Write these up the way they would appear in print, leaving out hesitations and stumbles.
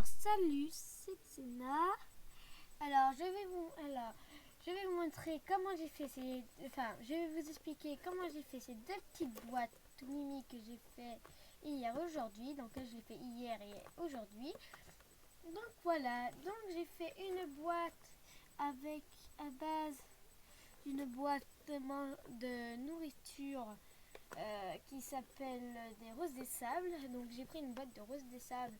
salut, c'est Xena. Je vais vous montrer comment j'ai fait je vais vous expliquer comment j'ai fait ces deux petites boîtes tout mimi que j'ai fait hier aujourd'hui. Donc je l'ai fait hier et aujourd'hui. Donc voilà, donc j'ai fait une boîte avec à base d'une boîte de nourriture qui s'appelle des roses des sables. Donc j'ai pris une boîte de roses des sables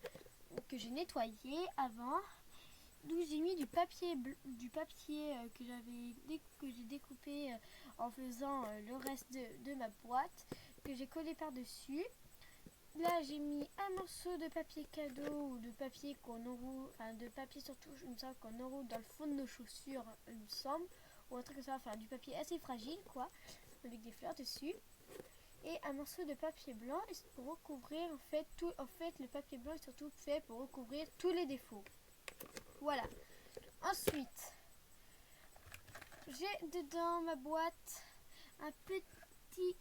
que j'ai nettoyé avant, d'où j'ai mis du papier que j'ai découpé en faisant le reste de ma boîte, que j'ai collé par dessus. Là j'ai mis un morceau de papier cadeau ou de papier qu'on enroule, de papier surtout il me semble qu'on enroule dans le fond de nos chaussures, il me semble, ou un truc comme ça, enfin du papier assez fragile quoi, avec des fleurs dessus. Et un morceau de papier blanc pour recouvrir en fait le papier blanc est surtout fait pour recouvrir tous les défauts. Voilà. Ensuite, j'ai dedans ma boîte un petit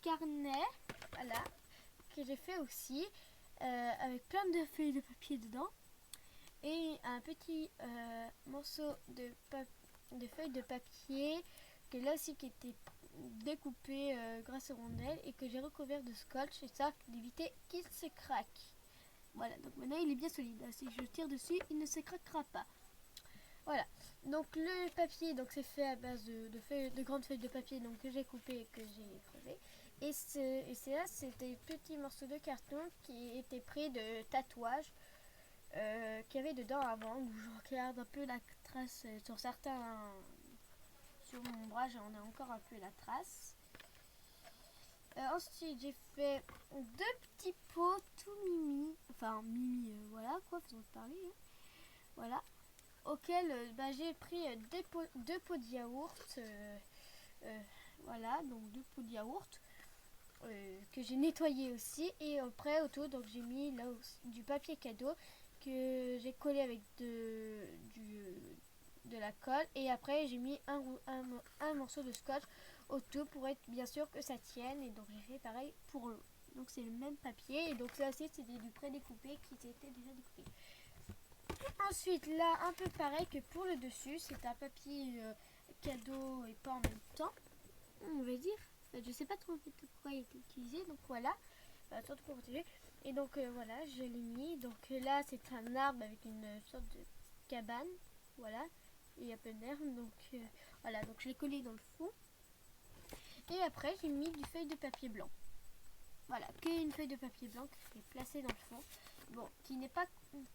carnet, voilà, que j'ai fait aussi avec plein de feuilles de papier dedans et un petit morceau de feuilles de papier que là aussi qui était découpé grâce aux rondelles et que j'ai recouvert de scotch, et ça d'éviter qu'il se craque. Voilà, donc maintenant il est bien solide. Si je tire dessus, il ne se craquera pas. Voilà, donc le papier, donc c'est fait à base de grandes feuilles de papier donc que j'ai coupé et que j'ai crevé. Et c'est là, c'était des petits morceaux de carton qui étaient pris de tatouages qu'il y avait dedans avant. Où je regarde un peu la trace sur certains. Sur mon bras, j'en ai encore un peu la trace. Ensuite, j'ai fait deux petits pots tout mimi. Enfin, mimi, voilà quoi, faisons parler. Hein. Voilà. Auquel j'ai pris deux pots de yaourt. Voilà, donc deux pots de yaourt. Que j'ai nettoyé aussi. Et après, autour, donc j'ai mis là aussi, du papier cadeau que j'ai collé avec de la colle, et après j'ai mis un morceau de scotch autour pour être bien sûr que ça tienne, et donc j'ai fait pareil pour l'autre. Donc c'est le même papier, et donc là aussi c'était du prédécoupé qui était déjà découpé. Ensuite là un peu pareil que pour le dessus, c'est un papier cadeau et pas en même temps, on va dire. Je sais pas trop pourquoi il est utilisé, donc voilà, surtout pour protéger. Et donc voilà, je l'ai mis. Donc là c'est un arbre avec une sorte de cabane, voilà, et il y a plein d'herbe, donc voilà, donc je l'ai collé dans le fond. Et après j'ai mis du feuille de papier blanc, voilà, qu'une feuille de papier blanc que j'ai placée dans le fond, bon, qui n'est pas,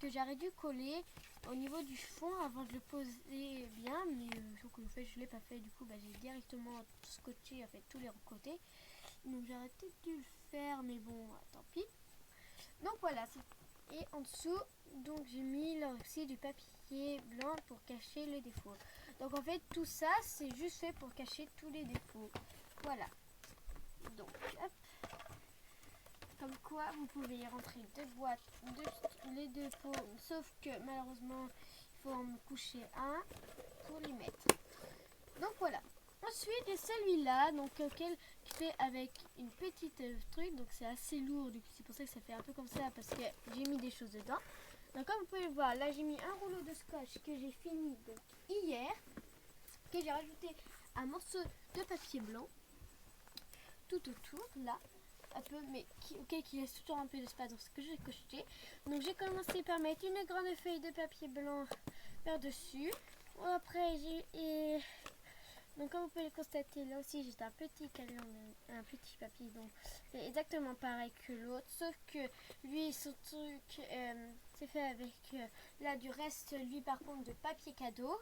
que j'aurais dû coller au niveau du fond avant de le poser bien, mais sauf que je l'ai pas fait, du coup j'ai directement scotché en fait tous les côtés, donc j'aurais peut-être dû le faire, mais bon, tant pis. Donc voilà, et en dessous, donc j'ai mis là aussi du papier blanc pour cacher les défauts. Donc en fait tout ça c'est juste fait pour cacher tous les défauts. Voilà. Donc hop. Comme quoi vous pouvez y rentrer deux boîtes, les deux pots, sauf que malheureusement il faut en coucher un pour les mettre. Donc voilà. Ensuite j'ai celui-là, donc auquel je fais avec une petite truc, donc c'est assez lourd, c'est pour ça que ça fait un peu comme ça, parce que j'ai mis des choses dedans. Donc comme vous pouvez le voir, là j'ai mis un rouleau de scotch que j'ai fini donc hier, que j'ai rajouté un morceau de papier blanc tout autour, là, un peu, mais qui laisse toujours un peu d'espace dans ce que j'ai coché. Donc j'ai commencé par mettre une grande feuille de papier blanc par-dessus. Après donc comme vous pouvez le constater, là aussi j'ai un petit crayon, un petit papier, donc c'est exactement pareil que l'autre, sauf que lui son truc c'est fait avec là du reste, lui par contre de papier cadeau.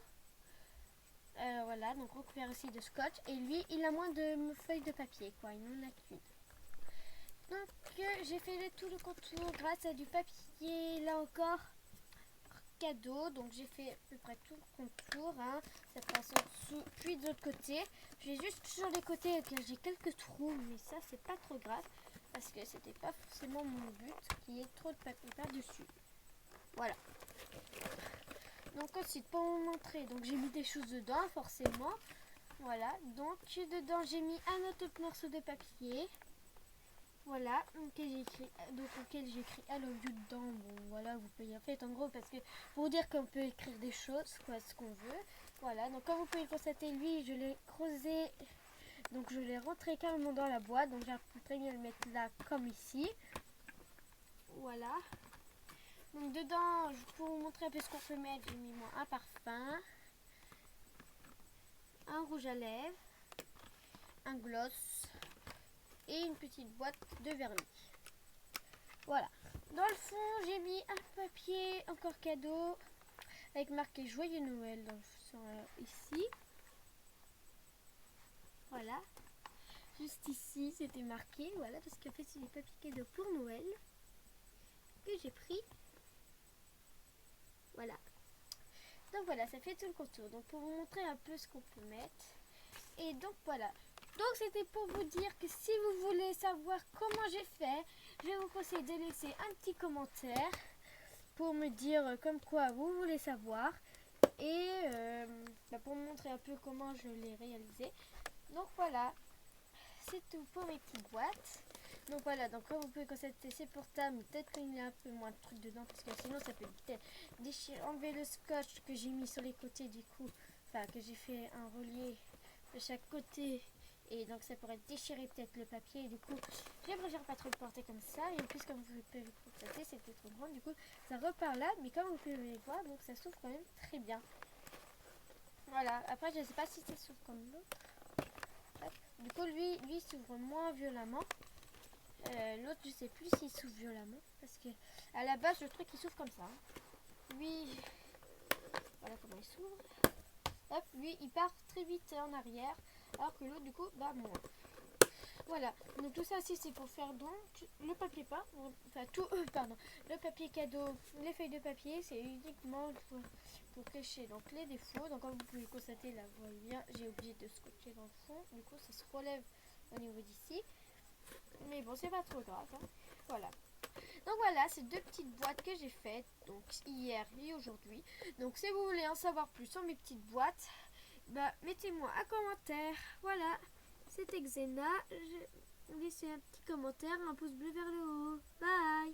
Voilà, donc recouvert aussi de scotch, et lui il a moins de feuilles de papier quoi, il n'en a qu'une. Donc j'ai fait tout le contour grâce à du papier là encore cadeau, donc j'ai fait à peu près tout le contour, hein. Ça passe en dessous puis de l'autre côté. J'ai juste sur les côtés que j'ai quelques trous, mais ça c'est pas trop grave parce que c'était pas forcément mon but qu'il y ait trop de papier par dessus. Voilà. Donc ensuite pour vous montrer, donc j'ai mis des choses dedans forcément. Voilà, donc dedans j'ai mis un autre morceau de papier. Voilà, auquel j'ai écrit I love you dedans. Bon, voilà, vous pouvez en fait en gros parce que pour dire qu'on peut écrire des choses, quoi, ce qu'on veut. Voilà, donc comme vous pouvez le constater, lui, je l'ai creusé, donc je l'ai rentré carrément dans la boîte. Donc j'ai pu très bien le mettre là, comme ici. Voilà. Donc dedans, pour vous montrer un peu ce qu'on peut mettre, j'ai mis moi un parfum, un rouge à lèvres, un gloss et une petite boîte de vernis. Voilà. Dans le fond, j'ai mis un papier encore cadeau avec marqué Joyeux Noël dans le fond, ici. Voilà. Juste ici, c'était marqué. Voilà, parce qu'en fait, c'est des papiers cadeaux pour Noël que j'ai pris. Voilà. Donc voilà, ça fait tout le contour. Donc pour vous montrer un peu ce qu'on peut mettre. Et donc voilà. Donc c'était pour vous dire que si vous voulez savoir comment j'ai fait, je vous conseille de laisser un petit commentaire pour me dire comme quoi vous voulez savoir et pour me montrer un peu comment je l'ai réalisé. Donc voilà, c'est tout pour mes petites boîtes. Donc voilà, donc comme vous pouvez constater, c'est portable, mais peut-être qu'il y a un peu moins de trucs dedans parce que sinon ça peut peut-être déchirer, enlever le scotch que j'ai mis sur les côtés du coup, enfin que j'ai fait un relié de chaque côté. Et donc ça pourrait déchirer peut-être le papier et du coup je préfère pas trop le porter comme ça. Et en plus comme vous pouvez le constater c'était trop grand, du coup ça repart là. Mais comme vous pouvez le voir, donc ça s'ouvre quand même très bien. Voilà, après je ne sais pas si ça s'ouvre comme l'autre. Du coup lui s'ouvre moins violemment. L'autre je sais plus s'il s'ouvre violemment. Parce que à la base le truc il s'ouvre comme ça. Lui, voilà comment il s'ouvre. Hop, lui il part très vite en arrière. Alors que l'autre du coup bah moins. Voilà, donc tout ça aussi c'est pour faire donc le papier peint, enfin tout, pardon, le papier cadeau, les feuilles de papier, c'est uniquement pour cacher donc les défauts. Donc comme vous pouvez le constater là, vous voyez bien, j'ai oublié de scotcher dans le fond, du coup ça se relève au niveau d'ici, mais bon c'est pas trop grave, hein. Voilà. Donc voilà, c'est deux petites boîtes que j'ai faites, donc hier et aujourd'hui. Donc si vous voulez en savoir plus sur mes petites boîtes, bah mettez-moi un commentaire, voilà. C'était Xena. Laissez un petit commentaire, un pouce bleu vers le haut. Bye!